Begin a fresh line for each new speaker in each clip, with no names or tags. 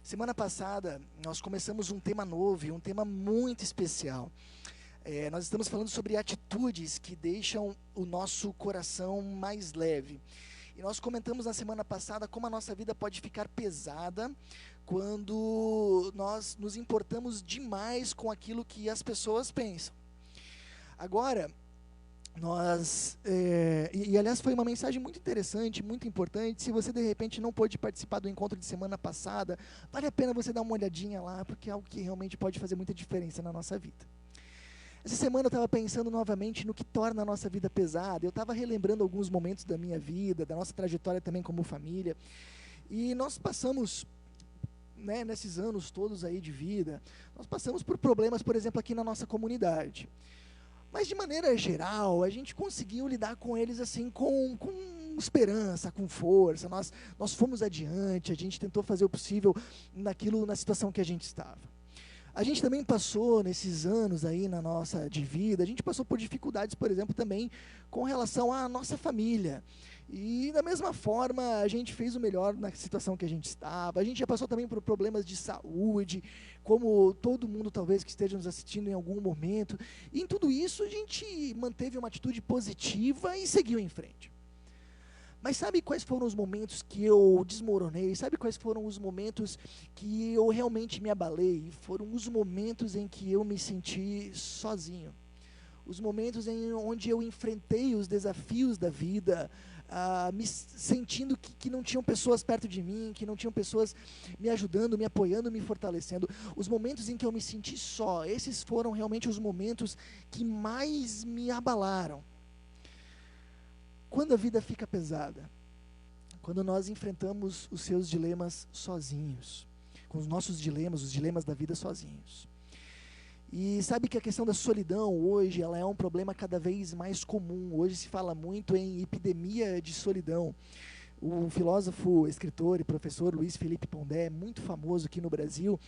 Semana passada, nós começamos um tema novo, um tema muito especial. Nós estamos falando sobre atitudes que deixam o nosso coração mais leve. E nós comentamos na semana passada como a nossa vida pode ficar pesada quando nós nos importamos demais com aquilo que as pessoas pensam. Agora, aliás, foi uma mensagem muito interessante, muito importante. Se você de repente não pôde participar do encontro de semana passada, vale a pena você dar uma olhadinha lá, porque é algo que realmente pode fazer muita diferença na nossa vida. Essa semana eu estava pensando novamente no que torna a nossa vida pesada. Eu estava relembrando alguns momentos da minha vida, da nossa trajetória também como família, e nós passamos, nesses anos todos aí de vida, nós passamos por problemas, por exemplo, aqui na nossa comunidade. Mas, de maneira geral, a gente conseguiu lidar com eles assim com esperança, com força. Nós fomos adiante, a gente tentou fazer o possível na situação que a gente estava. A gente também passou, nesses anos aí de vida, a gente passou por dificuldades, por exemplo, também com relação à nossa família. E, da mesma forma, a gente fez o melhor na situação que a gente estava. A gente já passou também por problemas de saúde, como todo mundo talvez que esteja nos assistindo em algum momento. E em tudo isso, a gente manteve uma atitude positiva e seguiu em frente. Mas sabe quais foram os momentos que eu desmoronei? Sabe quais foram os momentos que eu realmente me abalei? Foram os momentos em que eu me senti sozinho. Os momentos onde eu enfrentei os desafios da vida, me sentindo que não tinham pessoas perto de mim, que não tinham pessoas me ajudando, me apoiando, me fortalecendo. Os momentos em que eu me senti só, esses foram realmente os momentos que mais me abalaram. Quando a vida fica pesada, quando nós enfrentamos os seus dilemas sozinhos, com os nossos dilemas, os dilemas da vida sozinhos. E sabe que a questão da solidão hoje, ela é um problema cada vez mais comum. Hoje se fala muito em epidemia de solidão. O filósofo, escritor e professor Luiz Felipe Pondé, muito famoso aqui no Brasil,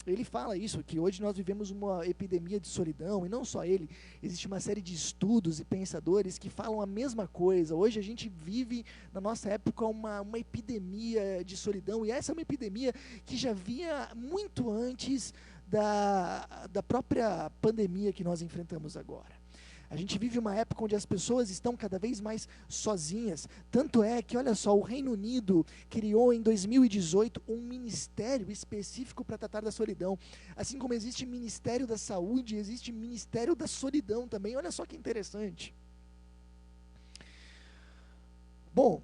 ele fala isso, que hoje nós vivemos uma epidemia de solidão, e não só ele, existe uma série de estudos e pensadores que falam a mesma coisa. Hoje a gente vive, na nossa época, uma epidemia de solidão, e essa é uma epidemia que já vinha muito antes da própria pandemia que nós enfrentamos agora. A gente vive uma época onde as pessoas estão cada vez mais sozinhas. Tanto é que, olha só, o Reino Unido criou em 2018 um ministério específico para tratar da solidão. Assim como existe Ministério da Saúde, existe Ministério da Solidão também. Olha só que interessante. Bom,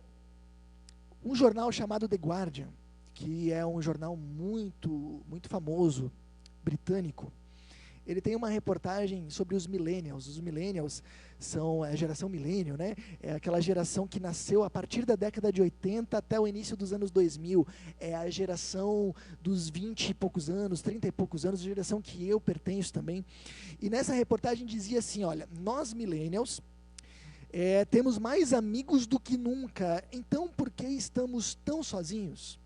um jornal chamado The Guardian, que é um jornal muito, muito famoso, britânico, ele tem uma reportagem sobre os millennials. Os millennials são a geração milênio, né? É aquela geração que nasceu a partir da década de 80 até o início dos anos 2000. É a geração dos 20 e poucos anos, 30 e poucos anos, a geração que eu pertenço também. E nessa reportagem dizia assim, olha, nós millennials temos mais amigos do que nunca, então por que estamos tão sozinhos?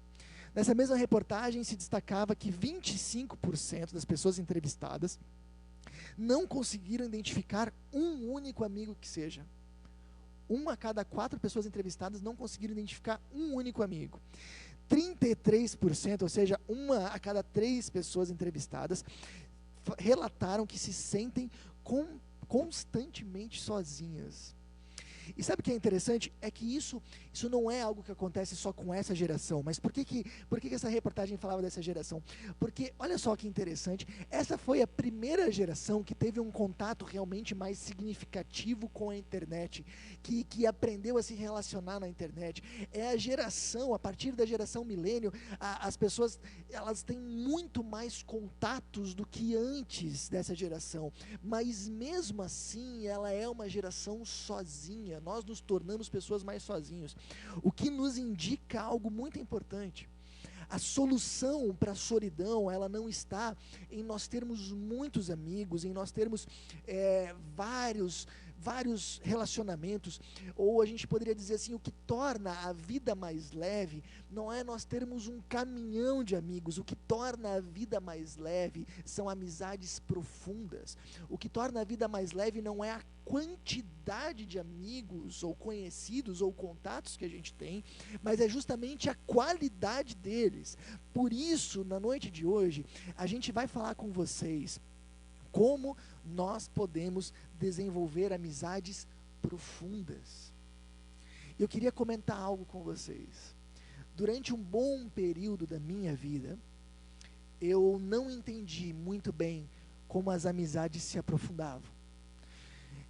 Nessa mesma reportagem se destacava que 25% das pessoas entrevistadas não conseguiram identificar um único amigo que seja. 1 a cada 4 pessoas entrevistadas não conseguiram identificar um único amigo. 33%, ou seja, 1 a cada 3 pessoas entrevistadas, relataram que se sentem constantemente sozinhas. E sabe o que é interessante? É que isso não é algo que acontece só com essa geração. Mas por que essa reportagem falava dessa geração? Porque, olha só que interessante, essa foi a primeira geração que teve um contato realmente mais significativo com a internet, que aprendeu a se relacionar na internet. É a geração, a partir da geração milênio, as pessoas elas têm muito mais contatos do que antes dessa geração. Mas mesmo assim, ela é uma geração sozinha. Nós nos tornamos pessoas mais sozinhos, o que nos indica algo muito importante. A solução para a solidão, ela não está em nós termos muitos amigos, em nós termos vários relacionamentos, ou a gente poderia dizer assim, o que torna a vida mais leve não é nós termos um caminhão de amigos, o que torna a vida mais leve são amizades profundas. O que torna a vida mais leve não é a quantidade de amigos ou conhecidos ou contatos que a gente tem, mas é justamente a qualidade deles. Por isso, na noite de hoje, a gente vai falar com vocês como nós podemos desenvolver amizades profundas. Eu queria comentar algo com vocês. Durante um bom período da minha vida, eu não entendi muito bem como as amizades se aprofundavam.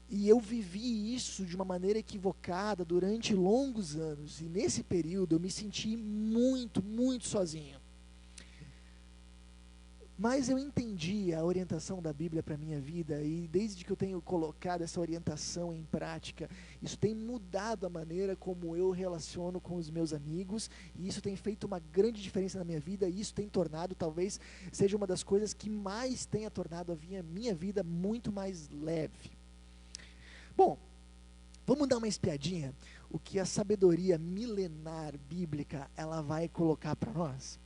E eu vivi isso de uma maneira equivocada durante longos anos. E nesse período eu me senti muito, muito sozinho. Mas eu entendi a orientação da Bíblia para a minha vida, e desde que eu tenho colocado essa orientação em prática, isso tem mudado a maneira como eu relaciono com os meus amigos, e isso tem feito uma grande diferença na minha vida, e isso tem tornado, talvez seja uma das coisas que mais tenha tornado a minha vida muito mais leve. Bom, vamos dar uma espiadinha, o que a sabedoria milenar bíblica, ela vai colocar para nós.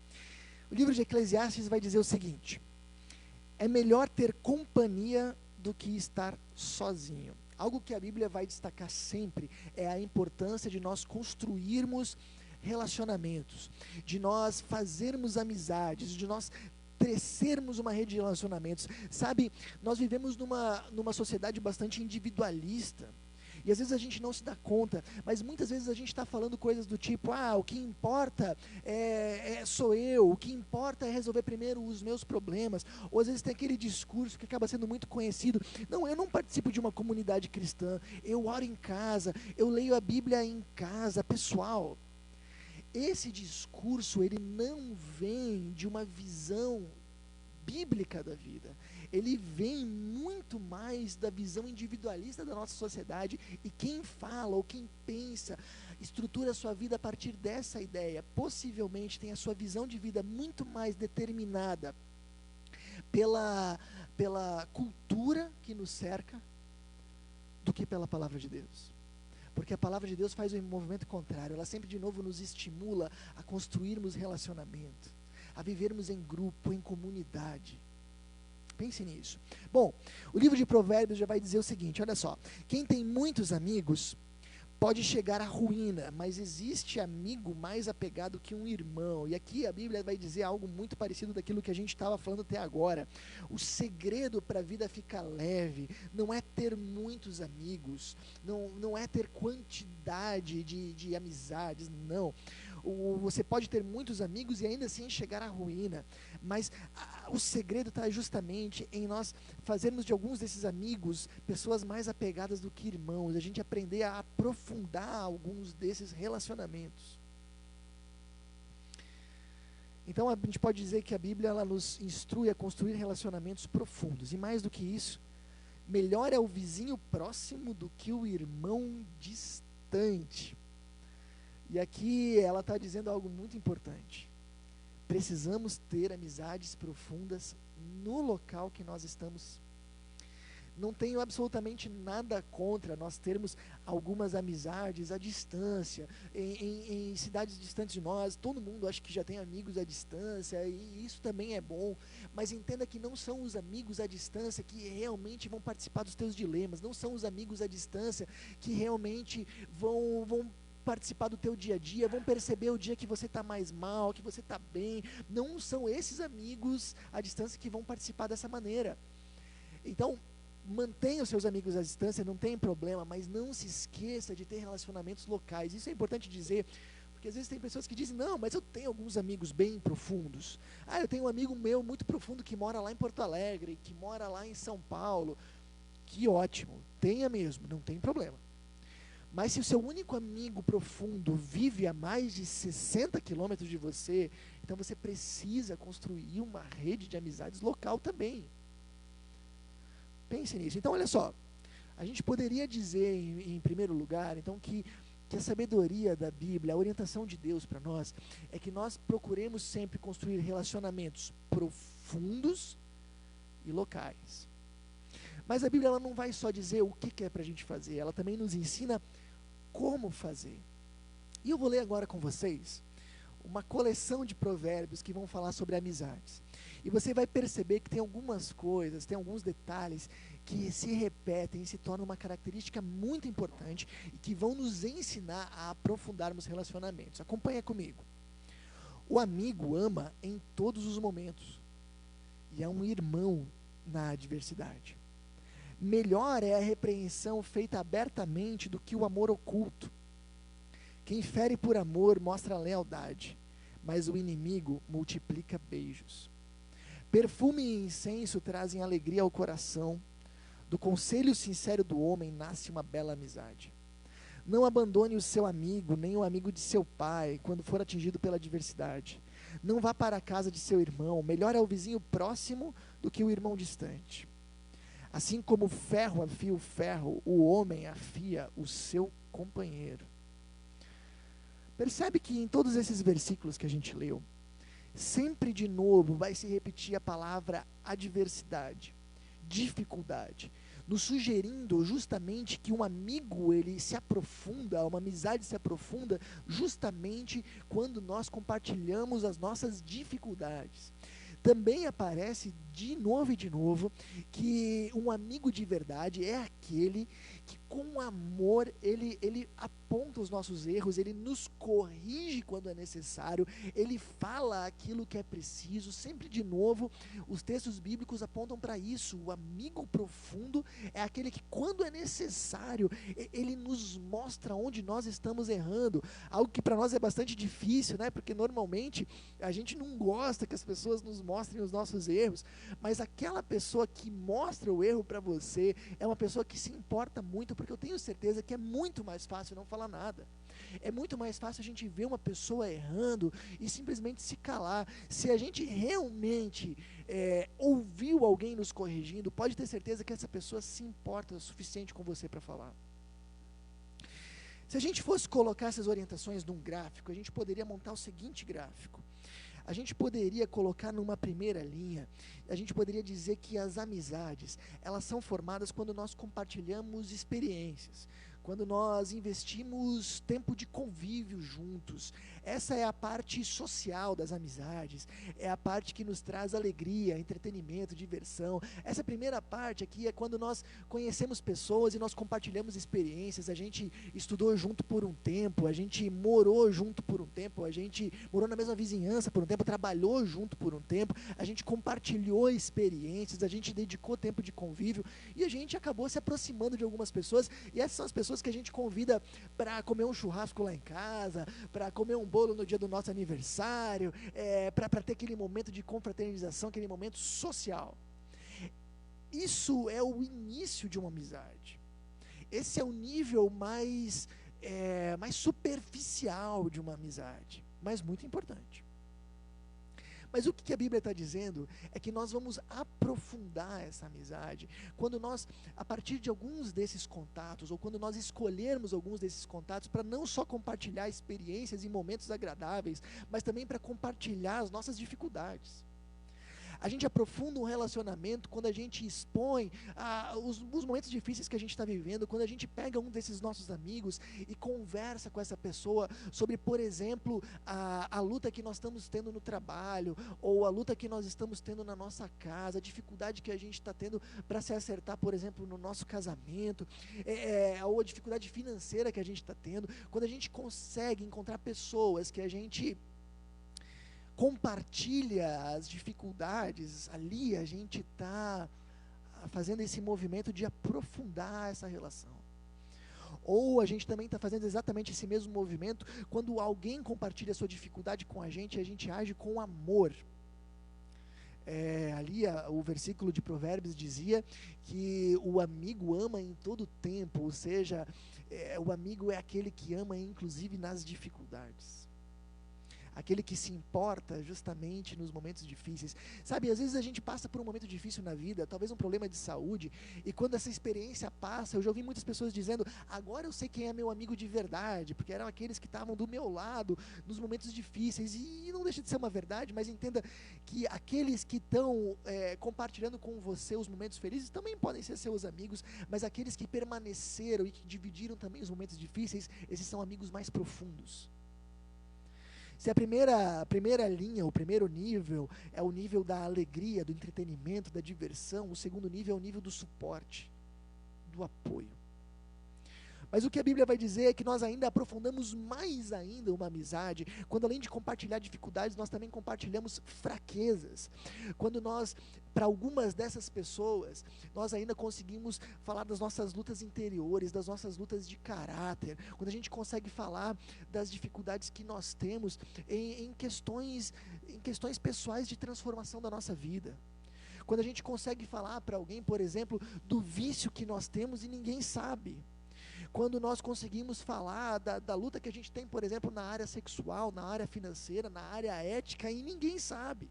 O livro de Eclesiastes vai dizer o seguinte: é melhor ter companhia do que estar sozinho. Algo que a Bíblia vai destacar sempre é a importância de nós construirmos relacionamentos, de nós fazermos amizades, de nós crescermos uma rede de relacionamentos. Sabe, nós vivemos numa sociedade bastante individualista. E às vezes a gente não se dá conta, mas muitas vezes a gente está falando coisas do tipo, o que importa sou eu, o que importa é resolver primeiro os meus problemas. Ou às vezes tem aquele discurso que acaba sendo muito conhecido: não, eu não participo de uma comunidade cristã, eu oro em casa, eu leio a Bíblia em casa, pessoal. Esse discurso, ele não vem de uma visão bíblica da vida. Ele vem muito mais da visão individualista da nossa sociedade, e quem fala ou quem pensa, estrutura a sua vida a partir dessa ideia, possivelmente tem a sua visão de vida muito mais determinada pela cultura que nos cerca do que pela palavra de Deus. Porque a palavra de Deus faz um movimento contrário, ela sempre de novo nos estimula a construirmos relacionamento, a vivermos em grupo, em comunidade. Pense nisso. Bom, o livro de Provérbios já vai dizer o seguinte, olha só: quem tem muitos amigos pode chegar à ruína, mas existe amigo mais apegado que um irmão. E aqui a Bíblia vai dizer algo muito parecido daquilo que a gente estava falando até agora. O segredo para a vida ficar leve não é ter muitos amigos, não é ter quantidade de amizades, não. Você pode ter muitos amigos e ainda assim chegar à ruína, mas o segredo está justamente em nós fazermos de alguns desses amigos pessoas mais apegadas do que irmãos, a gente aprender a aprofundar alguns desses relacionamentos. Então a gente pode dizer que a Bíblia, ela nos instrui a construir relacionamentos profundos, e mais do que isso, melhor é o vizinho próximo do que o irmão distante. E aqui ela está dizendo algo muito importante. Precisamos ter amizades profundas no local que nós estamos. Não tenho absolutamente nada contra nós termos algumas amizades à distância, em cidades distantes de nós. Todo mundo acho que já tem amigos à distância, e isso também é bom. Mas entenda que não são os amigos à distância que realmente vão participar dos teus dilemas. Não são os amigos à distância que realmente vão participar do teu dia a dia, vão perceber o dia que você está mais mal, que você está bem. Não são esses amigos à distância que vão participar dessa maneira. Então, mantenha os seus amigos à distância, não tem problema, mas não se esqueça de ter relacionamentos locais. Isso é importante dizer, porque às vezes tem pessoas que dizem: não, mas eu tenho alguns amigos bem profundos. Eu tenho um amigo meu muito profundo que mora lá em Porto Alegre, que mora lá em São Paulo. Que ótimo, tenha mesmo, não tem problema. Mas se o seu único amigo profundo vive a mais de 60 quilômetros de você, então você precisa construir uma rede de amizades local também. Pense nisso. Então, olha só, a gente poderia dizer, em primeiro lugar, então, que a sabedoria da Bíblia, a orientação de Deus para nós, é que nós procuremos sempre construir relacionamentos profundos e locais. Mas a Bíblia ela não vai só dizer o que é para a gente fazer, ela também nos ensina como fazer. E eu vou ler agora com vocês uma coleção de provérbios que vão falar sobre amizades. E você vai perceber que tem algumas coisas, tem alguns detalhes que se repetem e se tornam uma característica muito importante e que vão nos ensinar a aprofundarmos relacionamentos. Acompanha comigo. O amigo ama em todos os momentos e é um irmão na adversidade. Melhor é a repreensão feita abertamente do que o amor oculto. Quem fere por amor mostra lealdade, mas o inimigo multiplica beijos. Perfume e incenso trazem alegria ao coração. Do conselho sincero do homem nasce uma bela amizade. Não abandone o seu amigo, nem o amigo de seu pai, quando for atingido pela adversidade. Não vá para a casa de seu irmão, melhor é o vizinho próximo do que o irmão distante. Assim como o ferro afia o ferro, o homem afia o seu companheiro. Percebe que em todos esses versículos que a gente leu, sempre de novo vai se repetir a palavra adversidade, dificuldade, nos sugerindo justamente que um amigo ele se aprofunda, uma amizade se aprofunda justamente quando nós compartilhamos as nossas dificuldades. Também aparece de novo que um amigo de verdade é aquele que com amor ele aponta os nossos erros, ele nos corrige quando é necessário, ele fala aquilo que é preciso. Sempre de novo os textos bíblicos apontam para isso. O amigo profundo é aquele que quando é necessário ele nos mostra onde nós estamos errando, algo que para nós é bastante difícil, né? Porque normalmente a gente não gosta que as pessoas nos mostrem os nossos erros, mas aquela pessoa que mostra o erro para você é uma pessoa que se importa muito, porque eu tenho certeza que é muito mais fácil não falar nada. É muito mais fácil a gente ver uma pessoa errando e simplesmente se calar. Se a gente realmente ouviu alguém nos corrigindo, pode ter certeza que essa pessoa se importa o suficiente com você para falar. Se a gente fosse colocar essas orientações num gráfico, a gente poderia montar o seguinte gráfico. A gente poderia colocar numa primeira linha, a gente poderia dizer que as amizades, elas são formadas quando nós compartilhamos experiências, quando nós investimos tempo de convívio juntos. Essa é a parte social das amizades, é a parte que nos traz alegria, entretenimento, diversão. Essa primeira parte aqui é quando nós conhecemos pessoas e nós compartilhamos experiências. A gente estudou junto por um tempo, a gente morou junto por um tempo, a gente morou na mesma vizinhança por um tempo, trabalhou junto por um tempo, a gente compartilhou experiências, a gente dedicou tempo de convívio e a gente acabou se aproximando de algumas pessoas, e essas são as pessoas que a gente convida para comer um churrasco lá em casa, para comer um bolo no dia do nosso aniversário, para ter aquele momento de confraternização, aquele momento social. Isso é o início de uma amizade. Esse é o nível mais superficial de uma amizade, mas muito importante. Mas o que a Bíblia está dizendo é que nós vamos aprofundar essa amizade quando nós, a partir de alguns desses contatos, ou quando nós escolhermos alguns desses contatos para não só compartilhar experiências e momentos agradáveis, mas também para compartilhar as nossas dificuldades. A gente aprofunda um relacionamento quando a gente expõe os momentos difíceis que a gente está vivendo, quando a gente pega um desses nossos amigos e conversa com essa pessoa sobre, por exemplo, a luta que nós estamos tendo no trabalho, ou a luta que nós estamos tendo na nossa casa, a dificuldade que a gente está tendo para se acertar, por exemplo, no nosso casamento, ou a dificuldade financeira que a gente está tendo. Quando a gente consegue encontrar pessoas que a gente compartilha as dificuldades, ali a gente está fazendo esse movimento de aprofundar essa relação. Ou a gente também está fazendo exatamente esse mesmo movimento quando alguém compartilha a sua dificuldade com a gente age com amor. Ali o versículo de Provérbios dizia que o amigo ama em todo tempo, ou seja, o amigo é aquele que ama inclusive nas dificuldades. aquele que se importa justamente nos momentos difíceis. Sabe, às vezes a gente passa por um momento difícil na vida, talvez um problema de saúde, e quando essa experiência passa, eu já ouvi muitas pessoas dizendo, agora eu sei quem é meu amigo de verdade, porque eram aqueles que estavam do meu lado nos momentos difíceis, e não deixa de ser uma verdade, mas entenda que aqueles que estão compartilhando com você os momentos felizes também podem ser seus amigos, mas aqueles que permaneceram e que dividiram também os momentos difíceis, esses são amigos mais profundos. Se a primeira linha, o primeiro nível é o nível da alegria, do entretenimento, da diversão, o segundo nível é o nível do suporte, do apoio. Mas o que a Bíblia vai dizer é que nós ainda aprofundamos mais ainda uma amizade, quando além de compartilhar dificuldades, nós também compartilhamos fraquezas. Quando nós, para algumas dessas pessoas, nós ainda conseguimos falar das nossas lutas interiores, das nossas lutas de caráter, quando a gente consegue falar das dificuldades que nós temos em questões pessoais de transformação da nossa vida. Quando a gente consegue falar para alguém, por exemplo, do vício que nós temos e ninguém sabe. Quando nós conseguimos falar da luta que a gente tem, por exemplo, na área sexual, na área financeira, na área ética, e ninguém sabe.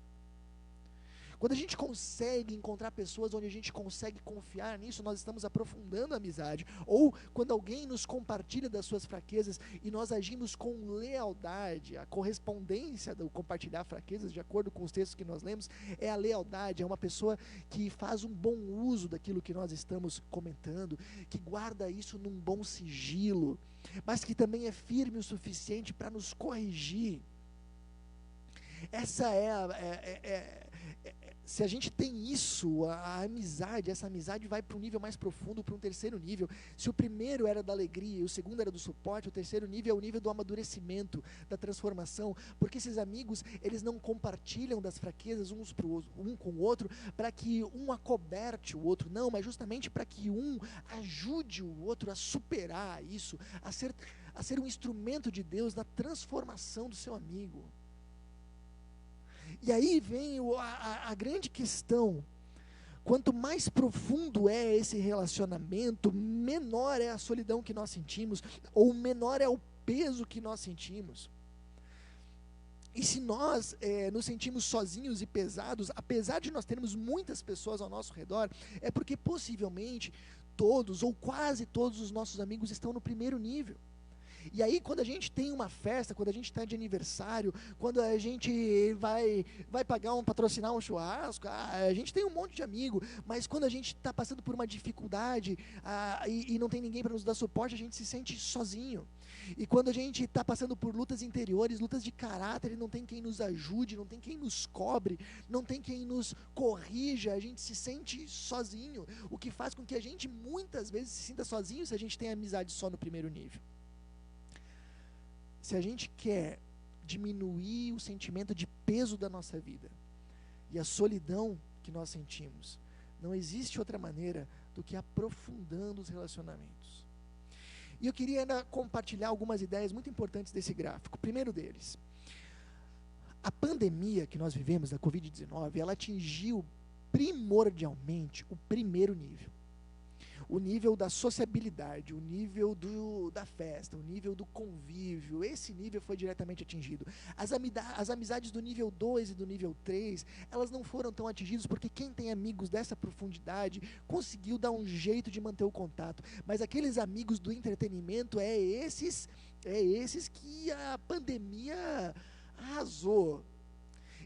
Quando a gente consegue encontrar pessoas onde a gente consegue confiar nisso, nós estamos aprofundando a amizade. Ou quando alguém nos compartilha das suas fraquezas e nós agimos com lealdade, a correspondência do compartilhar fraquezas, de acordo com os textos que nós lemos, é a lealdade, é uma pessoa que faz um bom uso daquilo que nós estamos comentando, que guarda isso num bom sigilo, mas que também é firme o suficiente para nos corrigir. Essa se a gente tem isso, a amizade, essa amizade vai para um nível mais profundo, para um terceiro nível. Se o primeiro era da alegria, o segundo era do suporte, o terceiro nível é o nível do amadurecimento, da transformação, porque esses amigos, eles não compartilham das fraquezas um com o outro, para que um acoberte o outro, não, mas justamente para que um ajude o outro a superar isso, a ser um instrumento de Deus na transformação do seu amigo. E aí vem a grande questão, quanto mais profundo é esse relacionamento, menor é a solidão que nós sentimos, ou menor é o peso que nós sentimos. E se nós nos sentimos sozinhos e pesados, apesar de nós termos muitas pessoas ao nosso redor, é porque possivelmente todos, ou quase todos os nossos amigos estão no primeiro nível. E aí quando a gente tem uma festa, quando a gente está de aniversário, quando a gente vai patrocinar um churrasco, a gente tem um monte de amigo, mas quando a gente está passando por uma dificuldade e não tem ninguém para nos dar suporte, a gente se sente sozinho. E quando a gente está passando por lutas interiores, lutas de caráter, e não tem quem nos ajude, não tem quem nos cobre, não tem quem nos corrija, a gente se sente sozinho, o que faz com que a gente muitas vezes se sinta sozinho se a gente tem amizade só no primeiro nível. Se a gente quer diminuir o sentimento de peso da nossa vida e a solidão que nós sentimos, não existe outra maneira do que aprofundando os relacionamentos. E eu queria ainda compartilhar algumas ideias muito importantes desse gráfico. O primeiro deles, a pandemia que nós vivemos, da Covid-19, ela atingiu primordialmente o primeiro nível. O nível da sociabilidade, o nível da festa, o nível do convívio, esse nível foi diretamente atingido. As amizades do nível 2 e do nível 3, elas não foram tão atingidas porque quem tem amigos dessa profundidade conseguiu dar um jeito de manter o contato. Mas aqueles amigos do entretenimento, esses que a pandemia arrasou.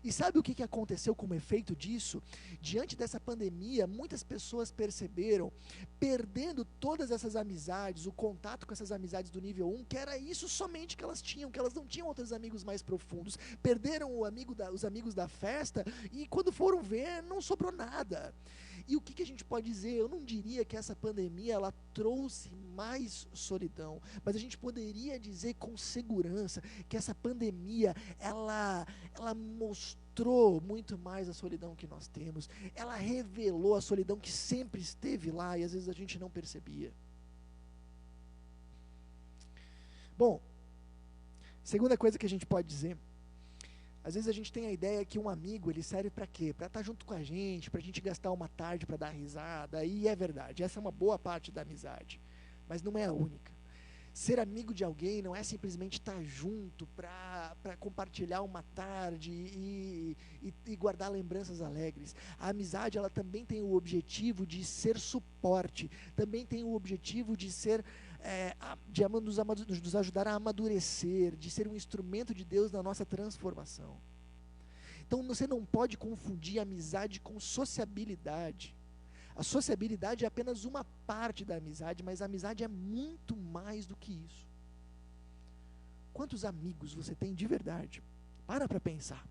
E sabe o que aconteceu como efeito disso? Diante dessa pandemia, muitas pessoas perceberam, perdendo todas essas amizades, o contato com essas amizades do nível 1, que era isso somente que elas tinham, que elas não tinham outros amigos mais profundos. Perderam os amigos da festa e quando foram ver, não sobrou nada. E o que a gente pode dizer? Eu não diria que essa pandemia ela trouxe mais solidão, mas a gente poderia dizer com segurança que essa pandemia ela mostrou muito mais a solidão que nós temos. Ela revelou a solidão que sempre esteve lá e às vezes a gente não percebia. Bom, segunda coisa que a gente pode dizer, às vezes a gente tem a ideia que um amigo, ele serve para quê? Para estar junto com a gente gastar uma tarde para dar risada, e é verdade, essa é uma boa parte da amizade, mas não é a única. Ser amigo de alguém não é simplesmente estar junto para compartilhar uma tarde e guardar lembranças alegres. A amizade, ela também tem o objetivo de ser suporte, também tem o objetivo de ser, nos ajudar a amadurecer, de ser um instrumento de Deus na nossa transformação. Então você não pode confundir amizade com sociabilidade. A sociabilidade é apenas uma parte da amizade, mas a amizade é muito mais do que isso. Quantos amigos você tem de verdade? Para pensar.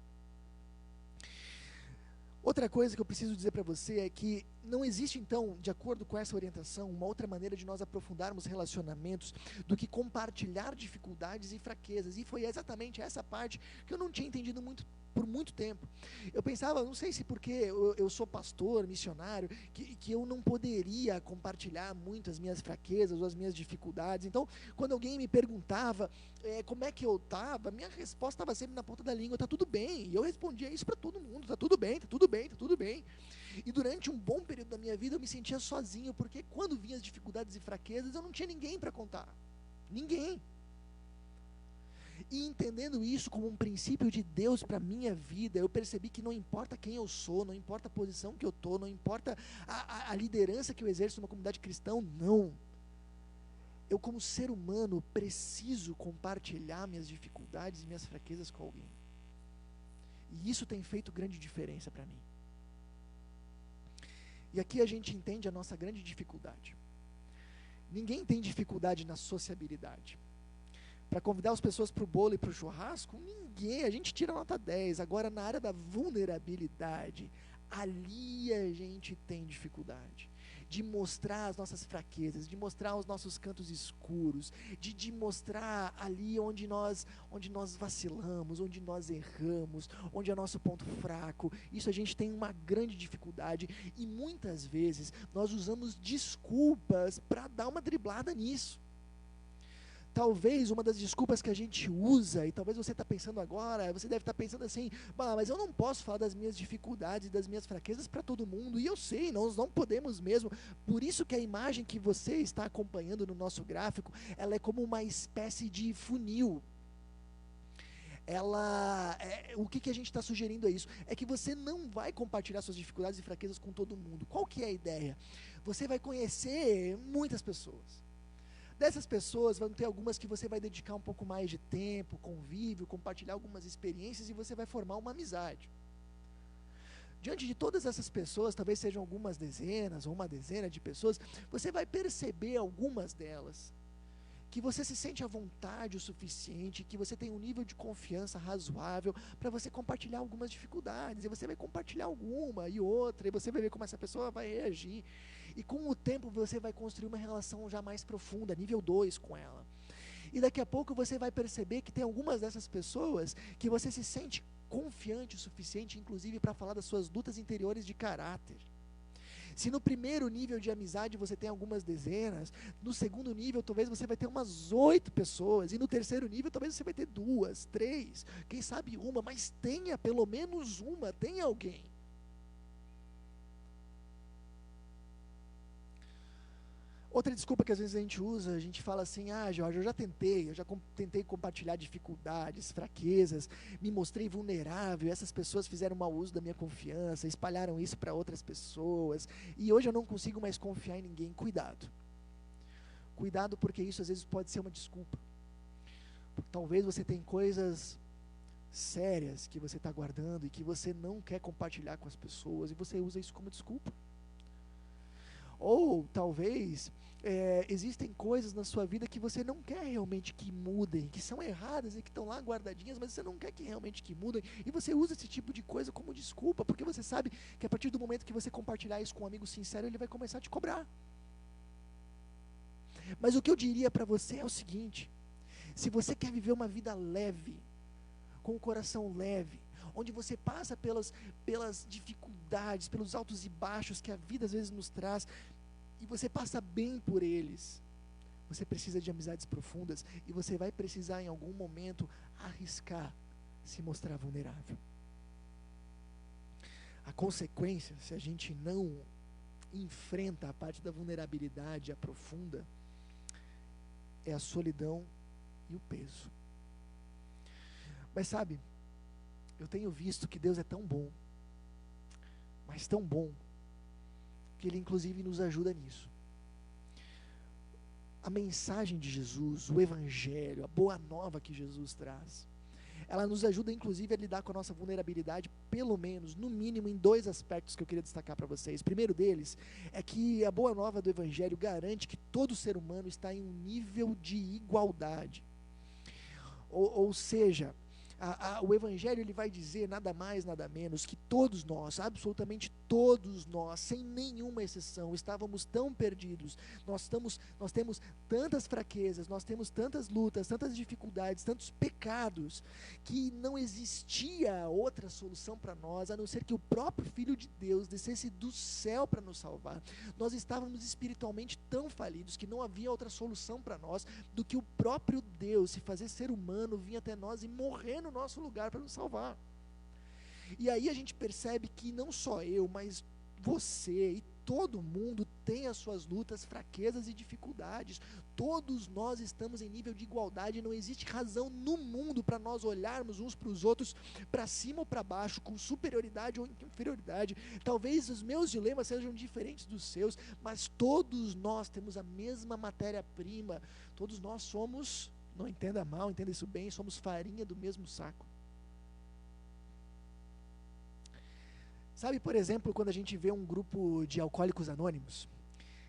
Outra coisa que eu preciso dizer para você é que não existe, então, de acordo com essa orientação, uma outra maneira de nós aprofundarmos relacionamentos do que compartilhar dificuldades e fraquezas. E foi exatamente essa parte que eu não tinha entendido por muito tempo. Eu pensava, não sei se porque eu sou pastor, missionário, que eu não poderia compartilhar muito as minhas fraquezas ou as minhas dificuldades. Então, quando alguém me perguntava como é que eu estava, minha resposta estava sempre na ponta da língua: está tudo bem. E eu respondia isso para todo mundo: está tudo bem, está tudo bem, está tudo bem. E durante um bom período da minha vida eu me sentia sozinho, porque quando vinham as dificuldades e fraquezas, eu não tinha ninguém para contar. Ninguém. E entendendo isso como um princípio de Deus para a minha vida, eu percebi que não importa quem eu sou, não importa a posição que eu estou, não importa a liderança que eu exerço numa comunidade cristã, não. Eu, como ser humano, preciso compartilhar minhas dificuldades e minhas fraquezas com alguém. E isso tem feito grande diferença para mim. E aqui a gente entende a nossa grande dificuldade. Ninguém tem dificuldade na sociabilidade. Para convidar as pessoas para o bolo e para o churrasco, ninguém, a gente tira nota 10. Agora, na área da vulnerabilidade, ali a gente tem dificuldade. De mostrar as nossas fraquezas, de mostrar os nossos cantos escuros, de mostrar ali onde nós vacilamos, onde nós erramos, onde é nosso ponto fraco. Isso a gente tem uma grande dificuldade e muitas vezes nós usamos desculpas para dar uma driblada nisso. Talvez uma das desculpas que a gente usa, e talvez você está pensando agora, você deve estar pensando assim: mas eu não posso falar das minhas dificuldades e das minhas fraquezas para todo mundo, e eu sei, nós não podemos mesmo. Por isso que a imagem que você está acompanhando no nosso gráfico, ela é como uma espécie de funil. O que a gente está sugerindo é isso, é que você não vai compartilhar suas dificuldades e fraquezas com todo mundo. Qual que é a ideia? Você vai conhecer muitas pessoas. Dessas pessoas, vão ter algumas que você vai dedicar um pouco mais de tempo, convívio, compartilhar algumas experiências, e você vai formar uma amizade. Diante de todas essas pessoas, talvez sejam algumas dezenas ou uma dezena de pessoas, você vai perceber algumas delas que você se sente à vontade o suficiente, que você tem um nível de confiança razoável para você compartilhar algumas dificuldades, e você vai compartilhar alguma e outra, e você vai ver como essa pessoa vai reagir. E com o tempo você vai construir uma relação já mais profunda, nível 2 com ela. E daqui a pouco você vai perceber que tem algumas dessas pessoas que você se sente confiante o suficiente, inclusive para falar das suas lutas interiores de caráter. Se no primeiro nível de amizade você tem algumas dezenas, no segundo nível talvez você vai ter umas 8 pessoas, e no terceiro nível talvez você vai ter 2, 3, quem sabe uma, mas tenha pelo menos uma, tenha alguém. Outra desculpa que às vezes a gente usa, a gente fala assim: Jorge, eu já tentei compartilhar dificuldades, fraquezas, me mostrei vulnerável, essas pessoas fizeram mau uso da minha confiança, espalharam isso para outras pessoas, e hoje eu não consigo mais confiar em ninguém. Cuidado. Cuidado, porque isso às vezes pode ser uma desculpa. Porque talvez você tenha coisas sérias que você está guardando e que você não quer compartilhar com as pessoas, e você usa isso como desculpa. Ou talvez existem coisas na sua vida que você não quer realmente que mudem, que são erradas e que estão lá guardadinhas, mas você não quer que realmente que mudem, e você usa esse tipo de coisa como desculpa, porque você sabe que a partir do momento que você compartilhar isso com um amigo sincero, ele vai começar a te cobrar. Mas o que eu diria para você é o seguinte: se você quer viver uma vida leve, com o coração leve, onde você passa pelas dificuldades, pelos altos e baixos que a vida às vezes nos traz, e você passa bem por eles, você precisa de amizades profundas, e você vai precisar em algum momento arriscar se mostrar vulnerável. A consequência, se a gente não enfrenta a parte da vulnerabilidade, a profunda, é a solidão e o peso. Mas sabe, eu tenho visto que Deus é tão bom, mas tão bom, que Ele inclusive nos ajuda nisso. A mensagem de Jesus, o Evangelho, a boa nova que Jesus traz, ela nos ajuda inclusive a lidar com a nossa vulnerabilidade, pelo menos, no mínimo, em 2 aspectos que eu queria destacar para vocês. O primeiro deles é que a boa nova do Evangelho garante que todo ser humano está em um nível de igualdade. Ou seja, o Evangelho ele vai dizer nada mais, nada menos que todos nós, absolutamente todos nós, sem nenhuma exceção, estávamos tão perdidos, nós temos tantas fraquezas, nós temos tantas lutas, tantas dificuldades, tantos pecados, que não existia outra solução para nós, a não ser que o próprio Filho de Deus descesse do céu para nos salvar. Nós estávamos espiritualmente tão falidos, que não havia outra solução para nós, do que o próprio Deus se fazer ser humano, vir até nós e morrer no nosso lugar para nos salvar. E aí a gente percebe que não só eu, mas você e todo mundo tem as suas lutas, fraquezas e dificuldades. Todos nós estamos em nível de igualdade. Não existe razão no mundo para nós olharmos uns para os outros, para cima ou para baixo, com superioridade ou inferioridade. Talvez os meus dilemas sejam diferentes dos seus, mas todos nós temos a mesma matéria-prima. Todos nós somos, não entenda mal, entenda isso bem, somos farinha do mesmo saco. Sabe, por exemplo, quando a gente vê um grupo de alcoólicos anônimos,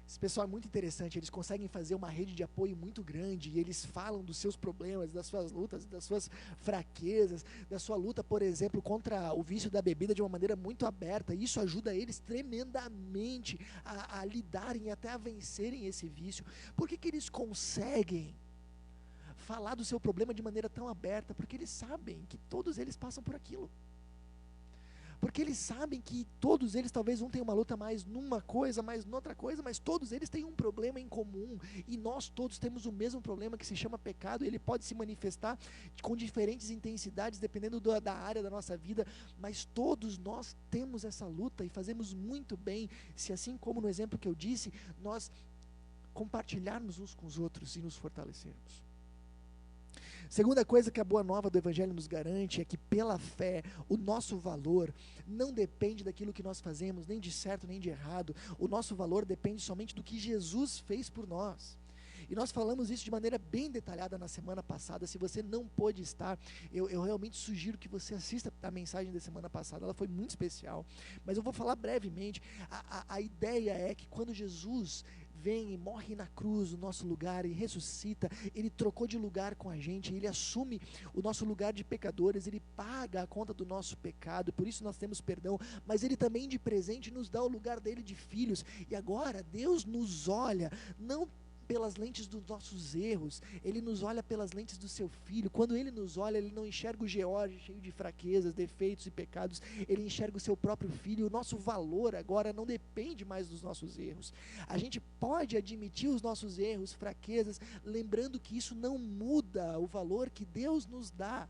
esse pessoal é muito interessante, eles conseguem fazer uma rede de apoio muito grande, e eles falam dos seus problemas, das suas lutas, das suas fraquezas, da sua luta, por exemplo, contra o vício da bebida de uma maneira muito aberta, e isso ajuda eles tremendamente a lidarem, até a vencerem esse vício. Por que eles conseguem falar do seu problema de maneira tão aberta? Porque eles sabem que todos eles passam por aquilo. Porque eles sabem que todos eles, talvez um tenha uma luta mais numa coisa, mais noutra coisa, mas todos eles têm um problema em comum, e nós todos temos o mesmo problema, que se chama pecado. Ele pode se manifestar com diferentes intensidades, dependendo da área da nossa vida, mas todos nós temos essa luta, e fazemos muito bem, se assim como no exemplo que eu disse, nós compartilharmos uns com os outros e nos fortalecermos. Segunda coisa que a boa nova do Evangelho nos garante é que, pela fé, o nosso valor não depende daquilo que nós fazemos, nem de certo nem de errado. O nosso valor depende somente do que Jesus fez por nós. E nós falamos isso de maneira bem detalhada na semana passada. Se você não pôde estar, eu realmente sugiro que você assista a mensagem da semana passada, ela foi muito especial. Mas eu vou falar brevemente. A ideia é que quando Jesus vem e morre na cruz no nosso lugar e ressuscita, Ele trocou de lugar com a gente, Ele assume o nosso lugar de pecadores, Ele paga a conta do nosso pecado, por isso nós temos perdão, mas Ele também de presente nos dá o lugar dele de filhos. E agora Deus nos olha, não pelas lentes dos nossos erros, Ele nos olha pelas lentes do seu Filho. Quando Ele nos olha, Ele não enxerga o George cheio de fraquezas, defeitos e pecados, Ele enxerga o seu próprio Filho. O nosso valor agora não depende mais dos nossos erros. A gente pode admitir os nossos erros, fraquezas, lembrando que isso não muda o valor que Deus nos dá,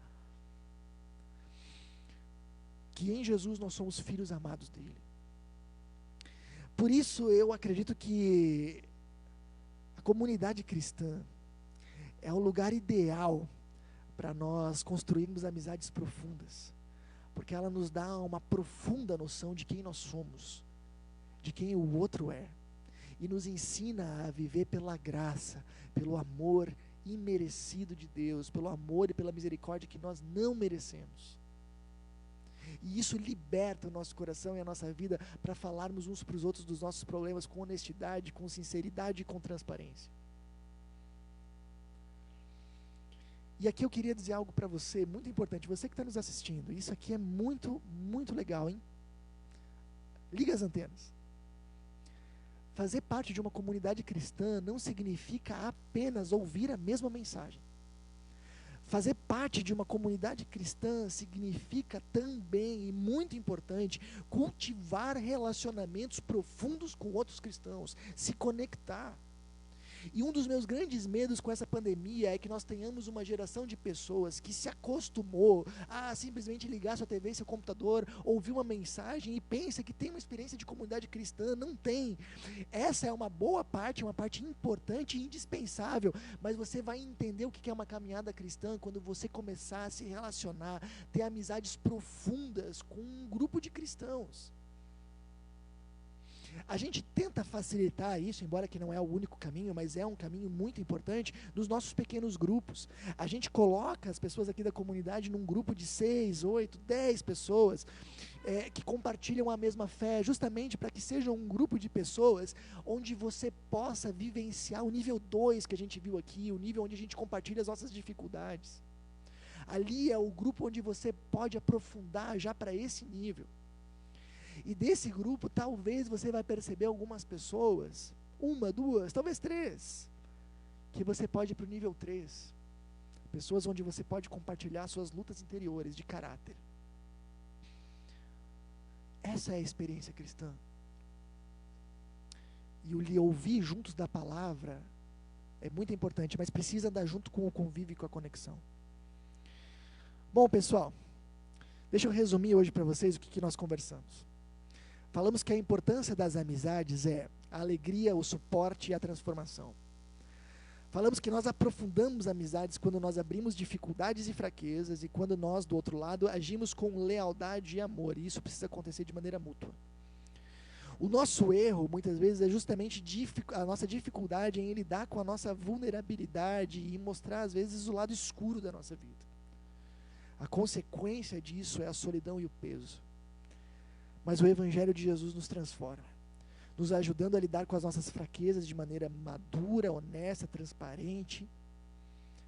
que em Jesus nós somos filhos amados dEle. Por isso eu acredito que comunidade cristã é o lugar ideal para nós construirmos amizades profundas, porque ela nos dá uma profunda noção de quem nós somos, de quem o outro é, e nos ensina a viver pela graça, pelo amor imerecido de Deus, pelo amor e pela misericórdia que nós não merecemos. E isso liberta o nosso coração e a nossa vida para falarmos uns para os outros dos nossos problemas com honestidade, com sinceridade e com transparência. E aqui eu queria dizer algo para você, muito importante, você que está nos assistindo, isso aqui é muito, muito legal, hein? Liga as antenas. Fazer parte de uma comunidade cristã não significa apenas ouvir a mesma mensagem. Fazer parte de uma comunidade cristã significa também, e muito importante, cultivar relacionamentos profundos com outros cristãos, se conectar. E um dos meus grandes medos com essa pandemia é que nós tenhamos uma geração de pessoas que se acostumou a simplesmente ligar sua TV, seu computador, ouvir uma mensagem e pensa que tem uma experiência de comunidade cristã. Não tem. Essa é uma boa parte, uma parte importante e indispensável, mas você vai entender o que é uma caminhada cristã quando você começar a se relacionar, ter amizades profundas com um grupo de cristãos. A gente tenta facilitar isso, embora que não é o único caminho, mas é um caminho muito importante, nos nossos pequenos grupos. A gente coloca as pessoas aqui da comunidade num grupo de 6, 8, 10 pessoas que compartilham a mesma fé, justamente para que seja um grupo de pessoas onde você possa vivenciar o nível 2 que a gente viu aqui, o nível onde a gente compartilha as nossas dificuldades. Ali é o grupo onde você pode aprofundar já para esse nível. E desse grupo, talvez você vai perceber algumas pessoas, 1, 2, talvez 3, que você pode ir para o nível 3. Pessoas onde você pode compartilhar suas lutas interiores de caráter. Essa é a experiência cristã. E o lhe ouvir juntos da palavra é muito importante, mas precisa andar junto com o convívio e com a conexão. Bom, pessoal, deixa eu resumir hoje para vocês o que nós conversamos. Falamos que a importância das amizades é a alegria, o suporte e a transformação. Falamos que nós aprofundamos amizades quando nós abrimos dificuldades e fraquezas e quando nós, do outro lado, agimos com lealdade e amor. E isso precisa acontecer de maneira mútua. O nosso erro, muitas vezes, é justamente a nossa dificuldade em lidar com a nossa vulnerabilidade e mostrar, às vezes, o lado escuro da nossa vida. A consequência disso é a solidão e o peso. Mas o Evangelho de Jesus nos transforma, nos ajudando a lidar com as nossas fraquezas de maneira madura, honesta, transparente,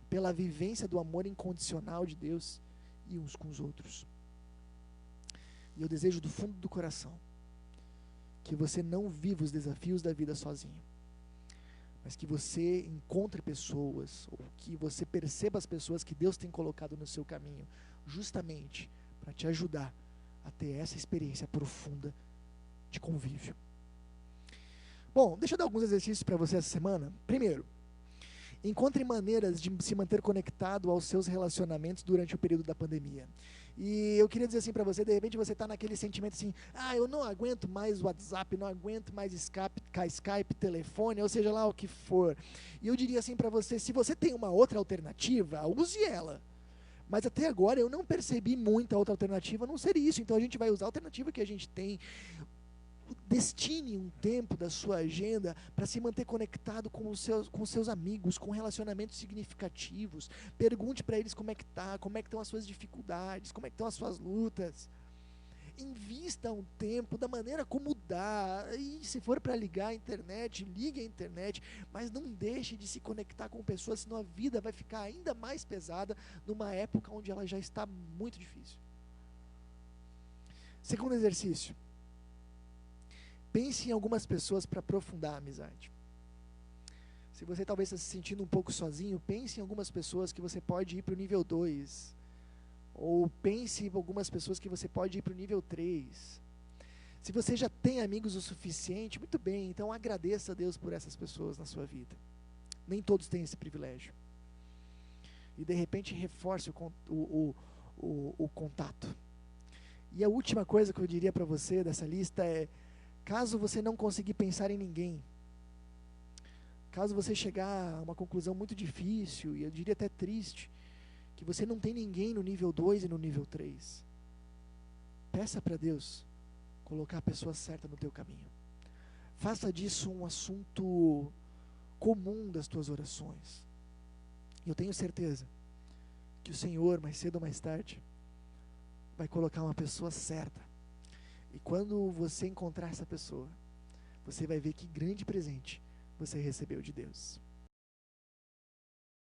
pela vivência do amor incondicional de Deus e uns com os outros. E eu desejo do fundo do coração que você não viva os desafios da vida sozinho, mas que você encontre pessoas, ou que você perceba as pessoas que Deus tem colocado no seu caminho, justamente para te ajudar a ter essa experiência profunda de convívio. Bom, deixa eu dar alguns exercícios para você essa semana. Primeiro, encontre maneiras de se manter conectado aos seus relacionamentos durante o período da pandemia. E eu queria dizer assim para você, de repente você está naquele sentimento assim, eu não aguento mais WhatsApp, não aguento mais Skype, telefone, ou seja lá o que for. E eu diria assim para você, se você tem uma outra alternativa, use ela. Mas até agora eu não percebi muita outra alternativa a não ser isso. Então a gente vai usar a alternativa que a gente tem. Destine um tempo da sua agenda para se manter conectado com os seus amigos, com relacionamentos significativos. Pergunte para eles como é que está, como é que estão as suas dificuldades, como é que estão as suas lutas. Invista um tempo da maneira como dá, e se for para ligar a internet, ligue a internet, mas não deixe de se conectar com pessoas, senão a vida vai ficar ainda mais pesada numa época onde ela já está muito difícil. Segundo exercício, pense em algumas pessoas para aprofundar a amizade. Se você talvez está se sentindo um pouco sozinho, pense em algumas pessoas que você pode ir para o nível 2, ou pense em algumas pessoas que você pode ir para o nível 3. Se você já tem amigos o suficiente, muito bem, então agradeça a Deus por essas pessoas na sua vida. Nem todos têm esse privilégio. E de repente reforce o contato. E a última coisa que eu diria para você dessa lista é, caso você não conseguir pensar em ninguém, caso você chegar a uma conclusão muito difícil, e eu diria até triste, que você não tem ninguém no nível 2 e no nível 3, peça para Deus colocar a pessoa certa no teu caminho. Faça disso um assunto comum das tuas orações. Eu tenho certeza que o Senhor, mais cedo ou mais tarde, vai colocar uma pessoa certa. E quando você encontrar essa pessoa, você vai ver que grande presente você recebeu de Deus.